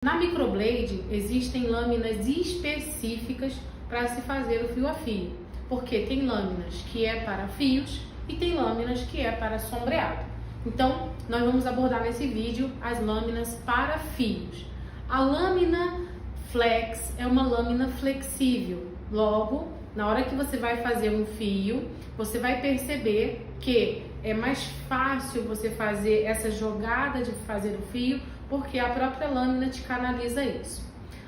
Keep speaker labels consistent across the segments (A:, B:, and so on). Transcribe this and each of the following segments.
A: Na microblade existem lâminas específicas para se fazer o fio a fio, porque tem lâminas que é para fios e tem lâminas que é para sombreado. Então, nós vamos abordar nesse vídeo as lâminas para fios. A lâmina flex é uma lâmina flexível. Logo, na hora que você vai fazer um fio, você vai perceber que é mais fácil você fazer essa jogada de fazer o fio, porque a própria lâmina te canaliza isso.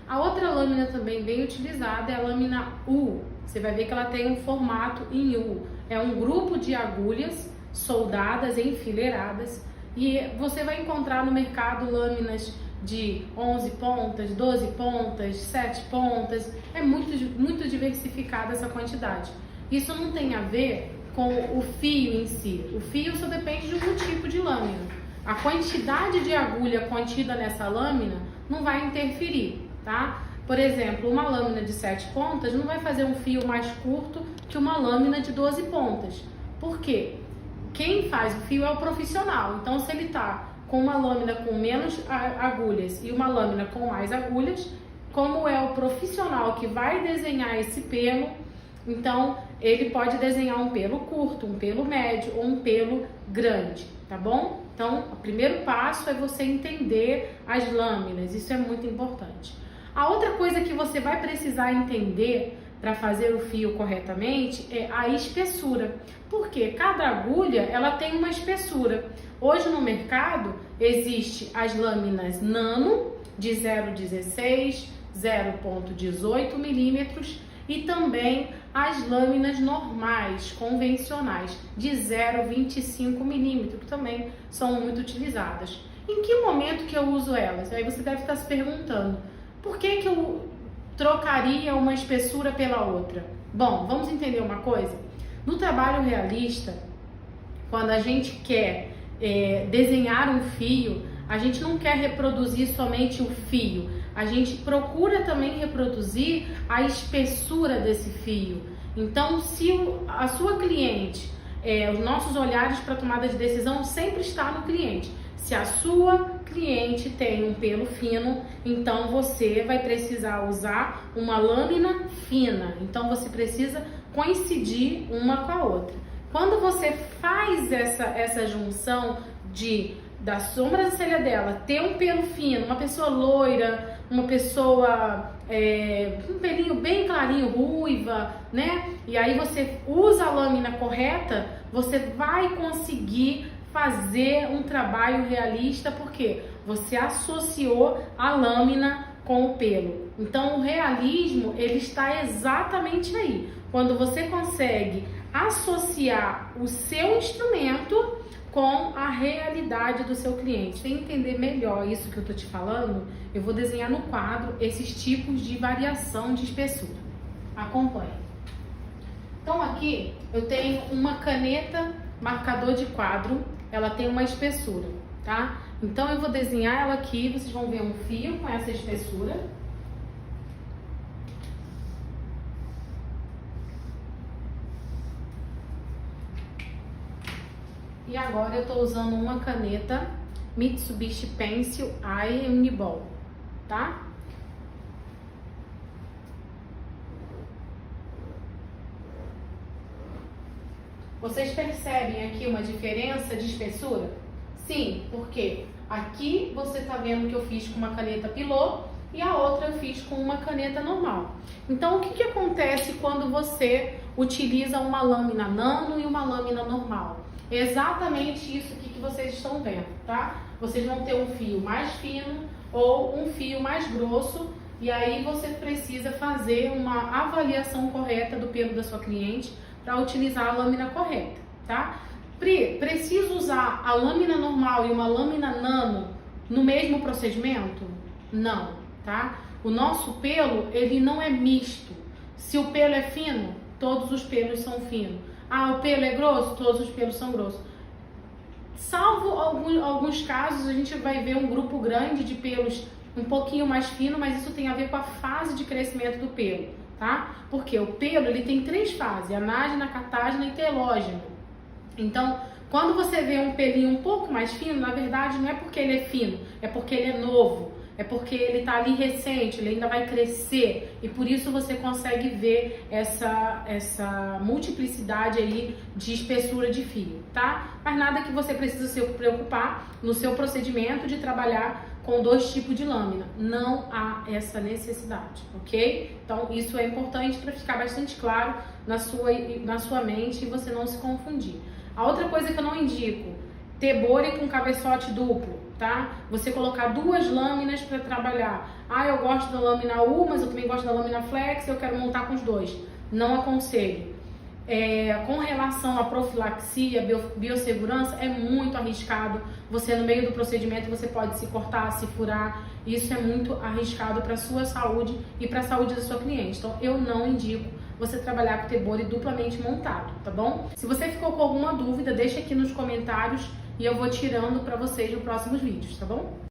A: A outra lâmina também bem utilizada é a lâmina U. Você vai ver que ela tem um formato em U. É um grupo de agulhas soldadas, enfileiradas, e você vai encontrar no mercado lâminas de 11 pontas, 12 pontas, 7 pontas. É muito diversificada essa quantidade. Isso não tem a ver com o fio em si. O fio só depende de um tipo de lâmina. A quantidade de agulha contida nessa lâmina não vai interferir, tá? Por exemplo, uma lâmina de 7 pontas não vai fazer um fio mais curto que uma lâmina de 12 pontas. Por quê? Quem faz o fio é o profissional. Então, se ele tá com uma lâmina com menos agulhas e uma lâmina com mais agulhas, como é o profissional que vai desenhar esse pelo, então ele pode desenhar um pelo curto, um pelo médio ou um pelo grande, tá bom? Então, o primeiro passo é você entender as lâminas, isso é muito importante. A outra coisa que você vai precisar entender para fazer o fio corretamente é a espessura, porque cada agulha ela tem uma espessura. Hoje no mercado existe as lâminas nano de 0,16, 0,18 milímetros e também as lâminas normais, convencionais, de 0,25 milímetros, que também são muito utilizadas. Em que momento que eu uso elas? Aí você deve estar se perguntando, por que eu trocaria uma espessura pela outra? Bom, vamos entender uma coisa. No trabalho realista, quando a gente quer desenhar um fio, a gente não quer reproduzir somente o fio, a gente procura também reproduzir a espessura desse fio. Então, se a sua cliente, os nossos olhares para tomada de decisão sempre está no cliente. Se a sua cliente tem um pelo fino, então você vai precisar usar uma lâmina fina. Então, você precisa coincidir uma com a outra. Quando você faz essa junção da sobrancelha dela ter um pelo fino, uma pessoa loira, uma pessoa com um pelinho bem clarinho, ruiva, né? E aí você usa a lâmina correta, você vai conseguir fazer um trabalho realista, porque você associou a lâmina com o pelo. Então o realismo, ele está exatamente aí. Quando você consegue associar o seu instrumento com a realidade do seu cliente. Sem entender melhor isso que eu tô te falando, eu vou desenhar no quadro esses tipos de variação de espessura. Acompanhe. Então aqui eu tenho uma caneta marcador de quadro, ela tem uma espessura, tá? Então eu vou desenhar ela aqui, vocês vão ver um fio com essa espessura. E agora eu estou usando uma caneta Mitsubishi Pencil Eye Uniball, tá? Vocês percebem aqui uma diferença de espessura? Sim, porque aqui você está vendo que eu fiz com uma caneta pilô e a outra eu fiz com uma caneta normal. Então, o que acontece quando você utiliza uma lâmina nano e uma lâmina normal? É exatamente isso aqui que vocês estão vendo, tá? Vocês vão ter um fio mais fino ou um fio mais grosso, e aí você precisa fazer uma avaliação correta do pelo da sua cliente para utilizar a lâmina correta, tá? Preciso usar a lâmina normal e uma lâmina nano no mesmo procedimento? Não, tá? O nosso pelo, ele não é misto. Se o pelo é fino, todos os pelos são finos. Ah, o pelo é grosso? Todos os pelos são grossos. Salvo alguns casos, a gente vai ver um grupo grande de pelos um pouquinho mais fino, mas isso tem a ver com a fase de crescimento do pelo, tá? Porque o pelo, ele tem 3 fases, anágena, catágena e telógena. Então, quando você vê um pelinho um pouco mais fino, na verdade não é porque ele é fino, é porque ele é novo. é porque ele está ali recente, ele ainda vai crescer e por isso você consegue ver essa multiplicidade aí de espessura de fio, tá? Mas nada que você precisa se preocupar no seu procedimento de trabalhar com 2 tipos de lâmina. Não há essa necessidade, ok? Então isso é importante para ficar bastante claro na sua mente e você não se confundir. A outra coisa que eu não indico, tebore com cabeçote duplo, tá? Você colocar 2 lâminas para trabalhar. Ah, eu gosto da lâmina U, mas eu também gosto da lâmina flex, eu quero montar com os 2. Não aconselho. Com relação à profilaxia, biossegurança, é muito arriscado. Você no meio do procedimento você pode se cortar, se furar. Isso é muito arriscado para a sua saúde e para a saúde da sua cliente. Então eu não indico você trabalhar com tebore duplamente montado, tá bom? Se você ficou com alguma dúvida, deixa aqui nos comentários e eu vou tirando para vocês nos próximos vídeos, tá bom?